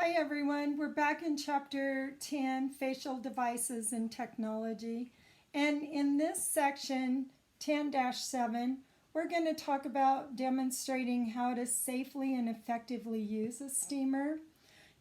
Hi everyone, we're back in chapter 10, Facial Devices and Technology. And in this section, 10-7, we're going to talk about demonstrating how to safely and effectively use a steamer.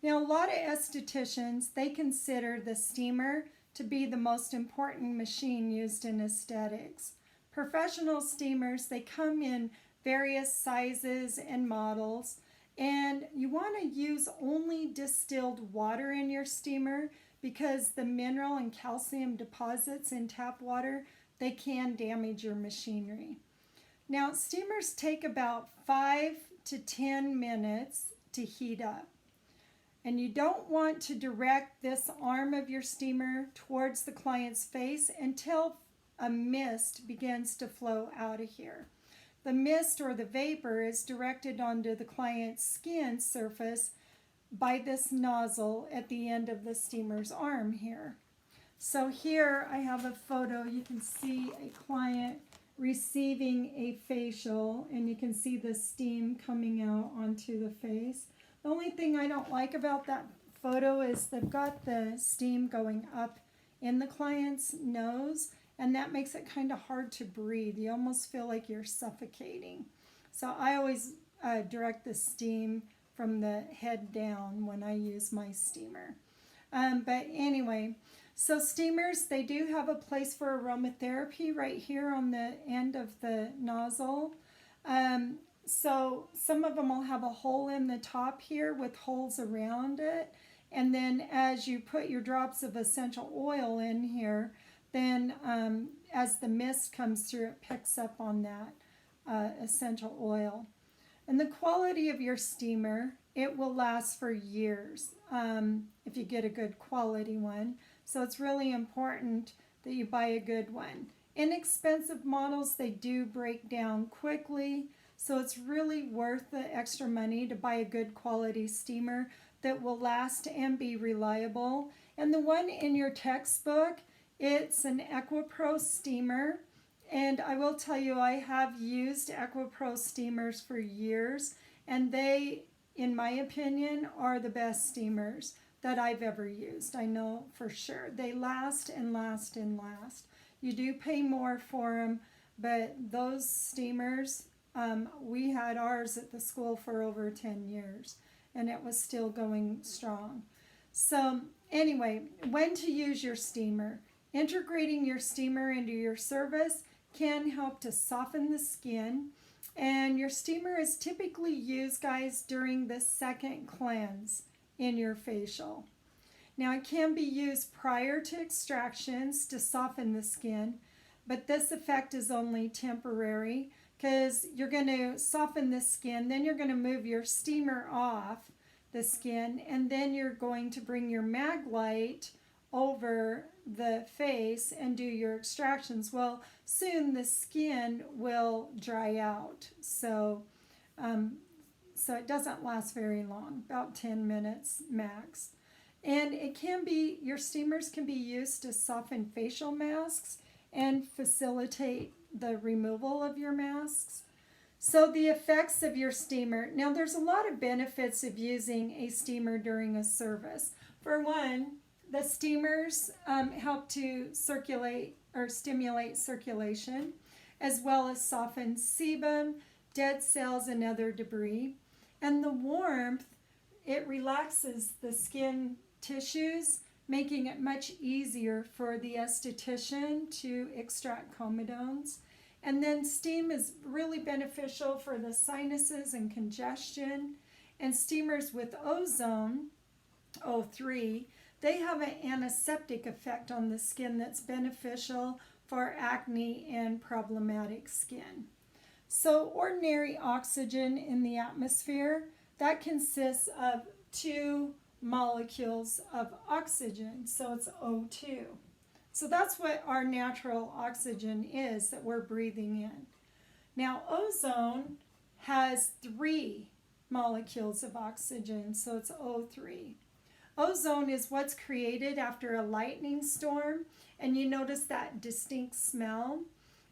Now, a lot of estheticians, they consider the steamer to be the most important machine used in aesthetics. Professional steamers, they come in various sizes and models. And you want to use only distilled water in your steamer because the mineral and calcium deposits in tap water, they can damage your machinery. Now, steamers take about 5 to 10 minutes to heat up. And you don't want to direct this arm of your steamer towards the client's face until a mist begins to flow out of here. The mist or the vapor is directed onto the client's skin surface by this nozzle at the end of the steamer's arm here. So here I have a photo. You can see a client receiving a facial, and you can see the steam coming out onto the face. The only thing I don't like about that photo is they've got the steam going up in the client's nose, and that makes it kind of hard to breathe. You almost feel like you're suffocating. So I always direct the steam from the head down when I use my steamer. But anyway, so steamers, they do have a place for aromatherapy right here on the end of the nozzle. So some of them will have a hole in the top here with holes around it. And then as you put your drops of essential oil in here, then as the mist comes through, it picks up on that essential oil. And the quality of your steamer, it will last for years if you get a good quality one. So it's really important that you buy a good one. Inexpensive models, they do break down quickly, so it's really worth the extra money to buy a good quality steamer that will last and be reliable. And the one in your textbook, it's an EquiPro steamer, and I will tell you I have used EquiPro steamers for years, and they, in my opinion, are the best steamers that I've ever used. I know for sure. They last and last and last. You do pay more for them, but those steamers, we had ours at the school for over 10 years, and it was still going strong. So anyway, when to use your steamer. Integrating your steamer into your service can help to soften the skin, and your steamer is typically used, guys, during the second cleanse in your facial. Now, it can be used prior to extractions to soften the skin, but this effect is only temporary because you're going to soften the skin, then you're going to move your steamer off the skin, and then you're going to bring your mag light over the face and do your extractions. Well, soon the skin will dry out, so it doesn't last very long, about 10 minutes max. And it can be, your steamers can be used to soften facial masks and facilitate the removal of your masks. So the effects of your steamer. Now, there's a lot of benefits of using a steamer during a service. For one, the steamers help to circulate or stimulate circulation, as well as soften sebum, dead cells, and other debris. And the warmth, it relaxes the skin tissues, making it much easier for the esthetician to extract comedones. And then steam is really beneficial for the sinuses and congestion. And steamers with ozone, O3, they have an antiseptic effect on the skin that's beneficial for acne and problematic skin. So ordinary oxygen in the atmosphere, that consists of 2 molecules of oxygen, so it's O2. So that's what our natural oxygen is that we're breathing in. Now, ozone has 3 molecules of oxygen, so it's O3. Ozone is what's created after a lightning storm, and you notice that distinct smell.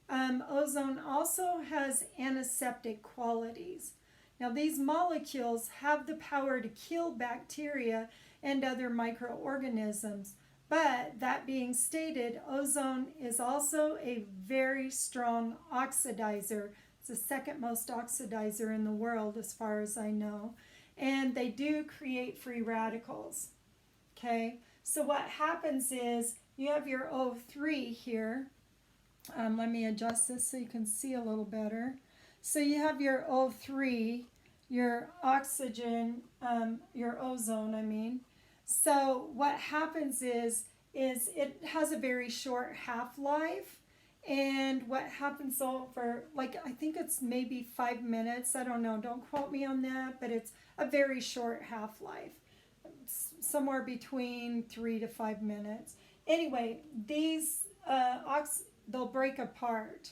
Ozone also has antiseptic qualities. Now, these molecules have the power to kill bacteria and other microorganisms. But that being stated, ozone is also a very strong oxidizer. It's the second most oxidizer in the world, as far as I know. And they do create free radicals. Okay, so what happens is you have your O3 here. Let me adjust this so you can see a little better. So you have your O3, your oxygen, your ozone, I mean. So what happens is it has a very short half-life. And what happens over, like, I think it's maybe 5 minutes. I don't know. Don't quote me on that. But it's a very short half-life. Somewhere between 3 to 5 minutes. Anyway, these they'll break apart.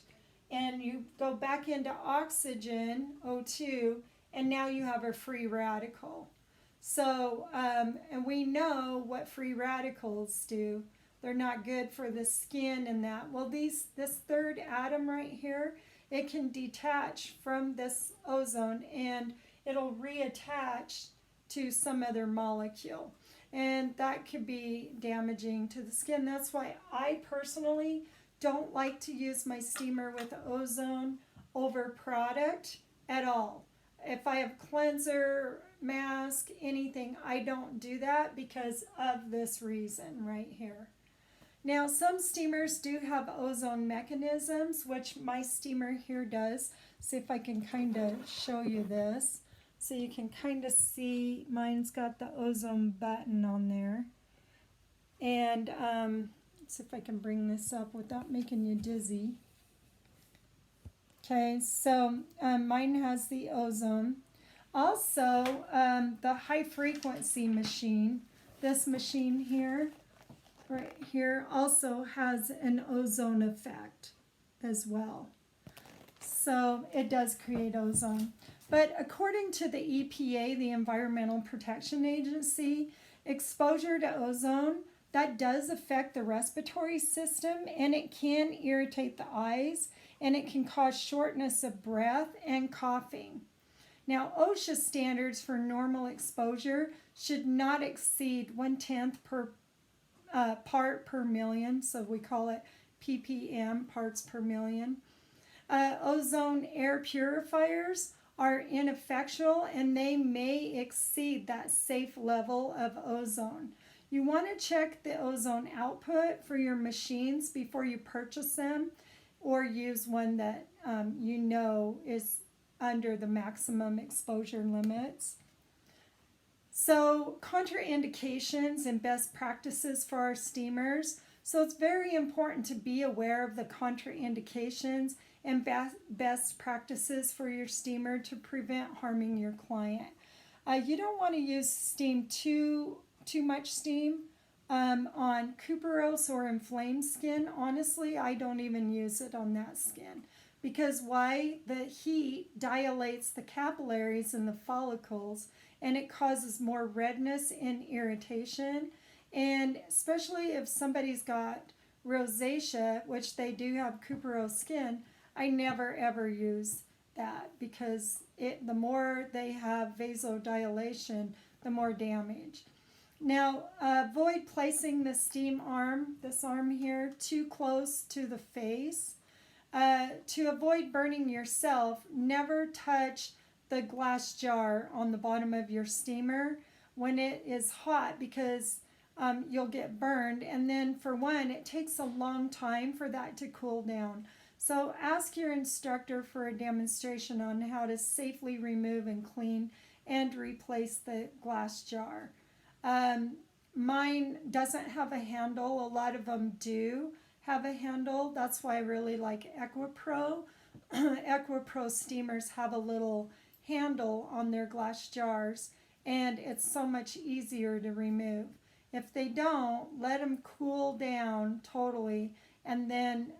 And you go back into oxygen, O2, and now you have a free radical. So, and we know what free radicals do. They're not good for the skin and that. Well, this third atom right here, it can detach from this ozone and it'll reattach to some other molecule. And that could be damaging to the skin. That's why I personally don't like to use my steamer with ozone over product at all. If I have cleanser, mask, anything, I don't do that because of this reason right here. Now, some steamers do have ozone mechanisms, which my steamer here does. See if I can kind of show you this. So you can kind of see mine's got the ozone button on there. And let's see if I can bring this up without making you dizzy. Okay, so mine has the ozone. Also, the high frequency machine, this machine here, right here, also has an ozone effect as well. So it does create ozone. But according to the EPA, the Environmental Protection Agency, exposure to ozone, that does affect the respiratory system, and it can irritate the eyes, and it can cause shortness of breath and coughing. Now, OSHA standards for normal exposure should not exceed 1/10 per part per million, so we call it ppm, parts per million. Ozone air purifiers are ineffectual, and they may exceed that safe level of ozone. You want to check the ozone output for your machines before you purchase them, or use one that you know is under the maximum exposure limits. So, contraindications and best practices for our steamers. So it's very important to be aware of the contraindications and best practices for your steamer to prevent harming your client. You don't want to use steam too much steam on cuperose or inflamed skin. Honestly, I don't even use it on that skin. Because why? The heat dilates the capillaries and the follicles, and it causes more redness and irritation. And especially if somebody's got rosacea, which they do have cuperose skin, I never ever use that because the more they have vasodilation, the more damage. Now, avoid placing the steam arm, this arm here, too close to the face. To avoid burning yourself, never touch the glass jar on the bottom of your steamer when it is hot, because you'll get burned. And then for one, it takes a long time for that to cool down. So ask your instructor for a demonstration on how to safely remove and clean and replace the glass jar. Mine doesn't have a handle. A lot of them do have a handle. That's why I really like EquiPro. EquiPro steamers have a little handle on their glass jars, and it's so much easier to remove. If they don't, let them cool down totally and then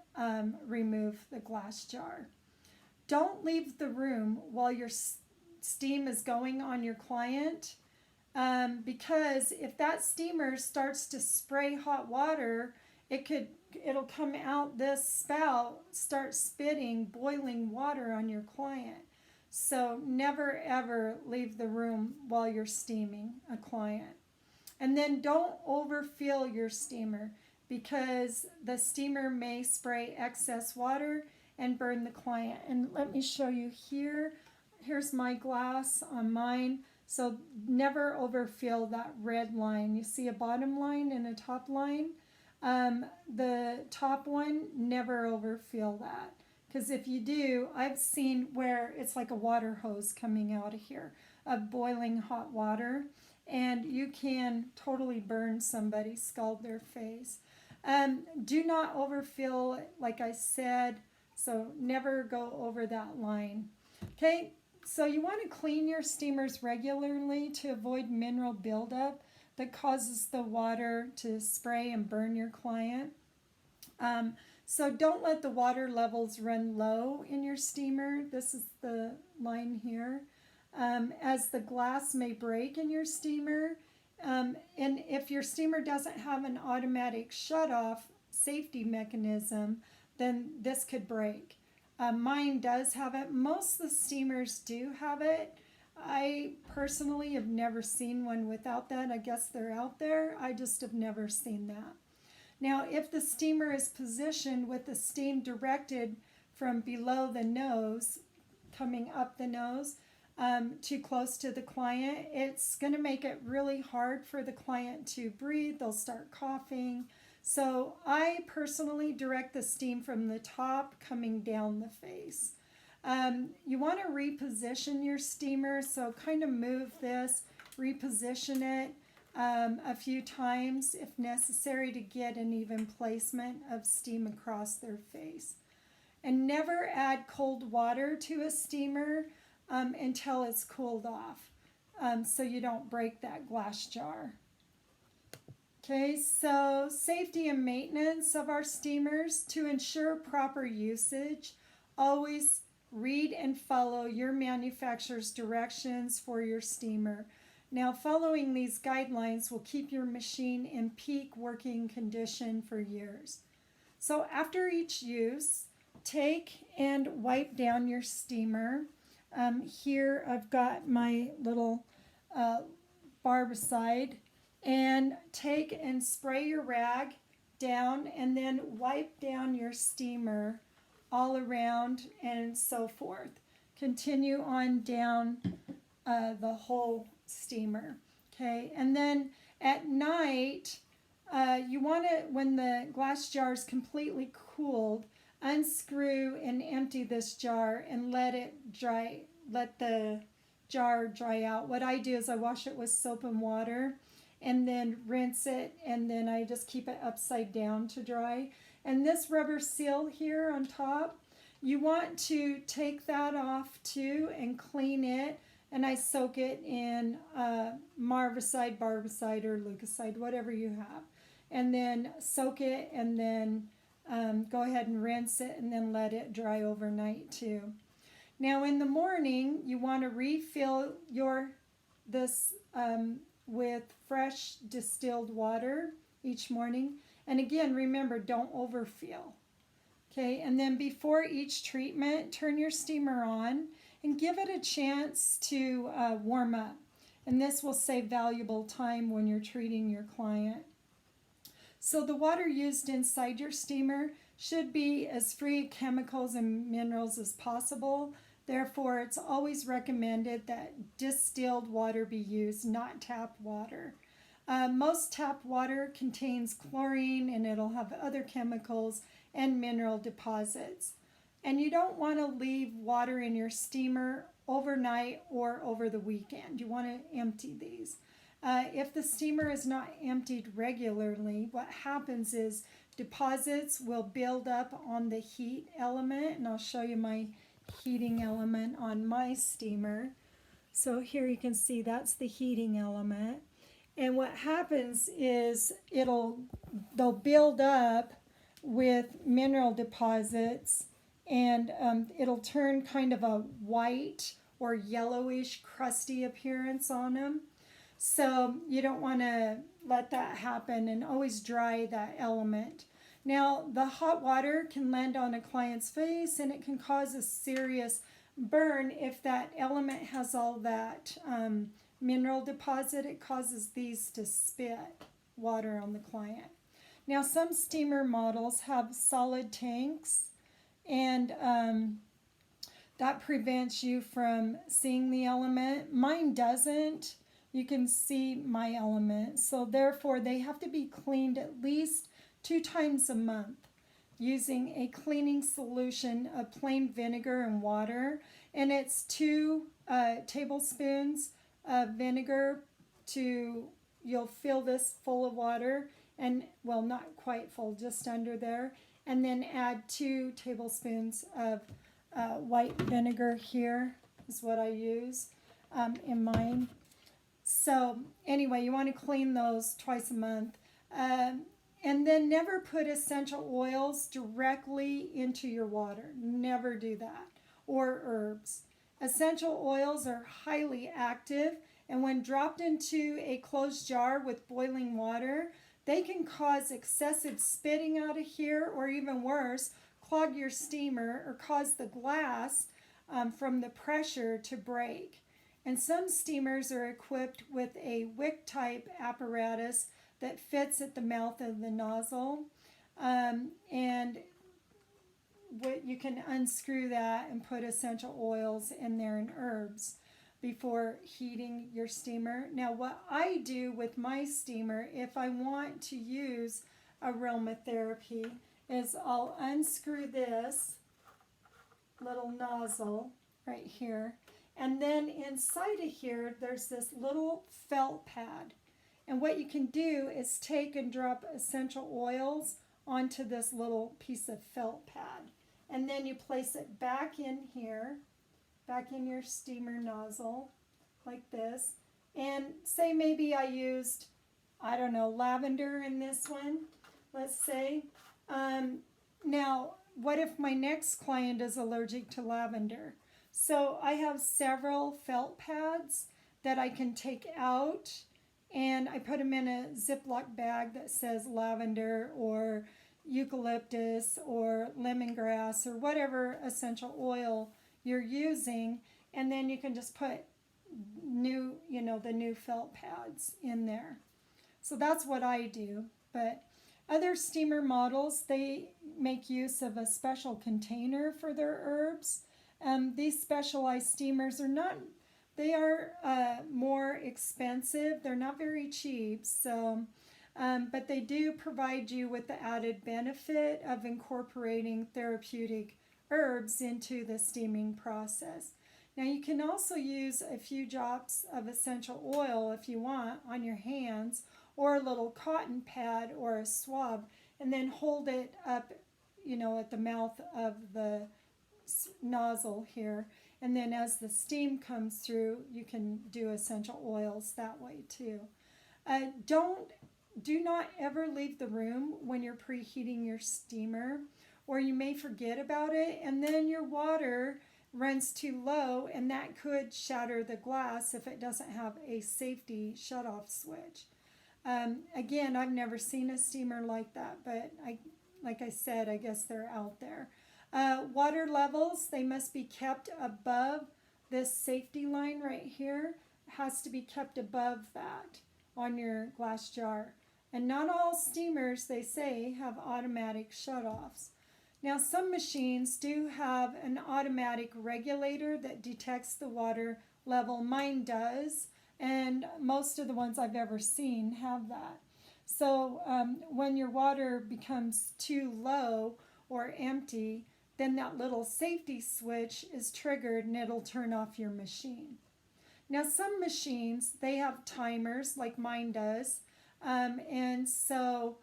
remove the glass jar. Don't leave the room while your steam is going on your client, because if that steamer starts to spray hot water, it'll come out this spout, start spitting boiling water on your client. So never ever leave the room while you're steaming a client. And then don't overfill your steamer because the steamer may spray excess water and burn the client. And let me show you here. Here's my glass on mine. So never overfill that red line. You see a bottom line and a top line. The top one, never overfill that. Because if you do, I've seen where it's like a water hose coming out of here of boiling hot water. And you can totally burn somebody, scald their face. Do not overfill, like I said, so never go over that line. Okay, so you want to clean your steamers regularly to avoid mineral buildup that causes the water to spray and burn your client. So don't let the water levels run low in your steamer. This is the line here. As the glass may break in your steamer. And if your steamer doesn't have an automatic shut-off safety mechanism, then this could break. Mine does have it. Most of the steamers do have it. I personally have never seen one without that. I guess they're out there. I just have never seen that. Now, if the steamer is positioned with the steam directed from below the nose, coming up the nose, too close to the client, it's going to make it really hard for the client to breathe. They'll start coughing. So I personally direct the steam from the top coming down the face. You want to reposition your steamer, so kind of move this, reposition it a few times if necessary to get an even placement of steam across their face. And never add cold water to a steamer until it's cooled off, so you don't break that glass jar. Okay, so safety and maintenance of our steamers. To ensure proper usage, always read and follow your manufacturer's directions for your steamer. Now, following these guidelines will keep your machine in peak working condition for years. So after each use, take and wipe down your steamer. Here I've got my little barbicide, and take and spray your rag down and then wipe down your steamer all around and so forth. Continue on down the whole steamer. Okay, and then at night you want to, when the glass jar is completely cooled, unscrew and empty this jar and let the jar dry out. What I do is I wash it with soap and water and then rinse it, and then I just keep it upside down to dry. And this rubber seal here on top, you want to take that off too and clean it, and I soak it in Marvicide, Barbicide, or Leukocyte, whatever you have, and then soak it, and then go ahead and rinse it, and then let it dry overnight too. Now in the morning, you want to refill this with fresh distilled water each morning. And again, remember, don't overfill. Okay, and then before each treatment, turn your steamer on and give it a chance to warm up. And this will save valuable time when you're treating your client. So the water used inside your steamer should be as free of chemicals and minerals as possible. Therefore, it's always recommended that distilled water be used, not tap water. Most tap water contains chlorine, and it'll have other chemicals and mineral deposits. And you don't want to leave water in your steamer overnight or over the weekend. You want to empty these. If the steamer is not emptied regularly, what happens is deposits will build up on the heat element, and I'll show you my heating element on my steamer. So here you can see that's the heating element, and what happens is they'll build up with mineral deposits, and it'll turn kind of a white or yellowish crusty appearance on them. So you don't want to let that happen, and always dry that element. Now, the hot water can land on a client's face, and it can cause a serious burn if that element has all that mineral deposit. It causes these to spit water on the client. Now, some steamer models have solid tanks, and that prevents you from seeing the element. Mine doesn't. You can see my element. So therefore, they have to be cleaned at least 2 times a month using a cleaning solution of plain vinegar and water. And it's 2 tablespoons of vinegar to, you'll fill this full of water, and well, not quite full, just under there. And then add 2 tablespoons of white vinegar. Here is what I use in mine. So anyway, you want to clean those twice a month. And then never put essential oils directly into your water. Never do that. Or herbs. Essential oils are highly active, and when dropped into a closed jar with boiling water, they can cause excessive spitting out of here, or even worse, clog your steamer or cause the glass from the pressure to break. And some steamers are equipped with a wick type apparatus that fits at the mouth of the nozzle, and you can unscrew that and put essential oils in there and herbs before heating your steamer. Now, what I do with my steamer, if I want to use aromatherapy, is I'll unscrew this little nozzle right here, and then inside of here there's this little felt pad. And what you can do is take and drop essential oils onto this little piece of felt pad. And then you place it back in here, back in your steamer nozzle, like this. And say maybe I used, I don't know, lavender in this one, let's say. Now, what if my next client is allergic to lavender? So I have several felt pads that I can take out, and I put them in a Ziploc bag that says lavender or eucalyptus or lemongrass or whatever essential oil you're using, and then you can just put the new felt pads in there. So that's what I do. But other steamer models, they make use of a special container for their herbs. These specialized steamers are more expensive. They're not very cheap, but they do provide you with the added benefit of incorporating therapeutic herbs into the steaming process. Now, you can also use a few drops of essential oil if you want on your hands, or a little cotton pad or a swab, and then hold it up, at the mouth of the nozzle here. And then as the steam comes through, you can do essential oils that way too. Do not ever leave the room when you're preheating your steamer, or you may forget about it, and then your water runs too low, and that could shatter the glass if it doesn't have a safety shutoff switch. Again, I've never seen a steamer like that, but like I said, I guess they're out there. Water levels, they must be kept above this safety line right here. It has to be kept above that on your glass jar. And not all steamers, they say, have automatic shutoffs. Now, some machines do have an automatic regulator that detects the water level. Mine does, and most of the ones I've ever seen have that. So when your water becomes too low or empty, then that little safety switch is triggered and it'll turn off your machine. Now, some machines, they have timers like mine does, and so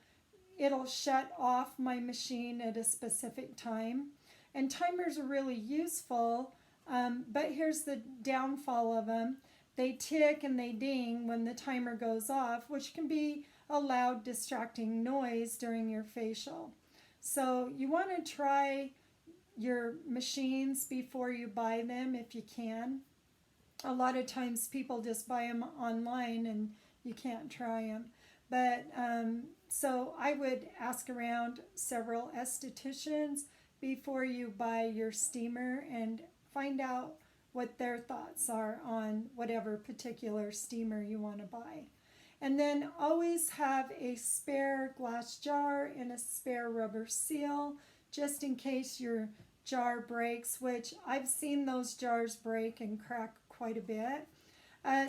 it'll shut off my machine at a specific time. And timers are really useful, but here's the downfall of them. They tick and they ding when the timer goes off, which can be a loud, distracting noise during your facial. So you want to try your machines before you buy them if you can. A lot of times people just buy them online and you can't try them. But so I would ask around several estheticians before you buy your steamer and find out what their thoughts are on whatever particular steamer you want to buy. And then always have a spare glass jar and a spare rubber seal just in case your jar breaks, which I've seen those jars break and crack quite a bit.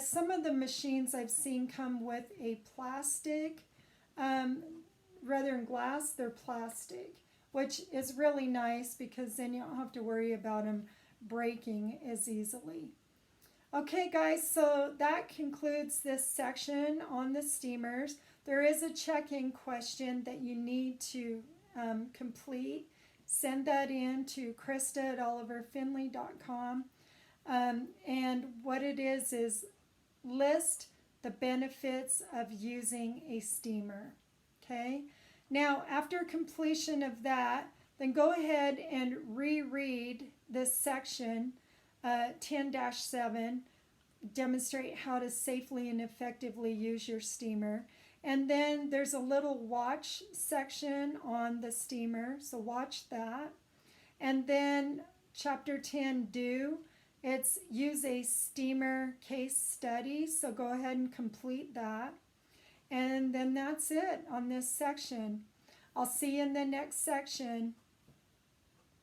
Some of the machines I've seen come with a plastic, rather than glass, they're plastic, which is really nice because then you don't have to worry about them breaking as easily. Okay guys, so that concludes this section on the steamers. There is a check-in question that you need to complete. Send that in to Krista@oliverfinley.com. And what it is list the benefits of using a steamer. Okay? Now, after completion of that, then go ahead and reread this section 10-7, demonstrate how to safely and effectively use your steamer. And then there's a little watch section on the steamer, so watch that. And then chapter 10, do. It's use a steamer case study, so go ahead and complete that. And then that's it on this section. I'll see you in the next section.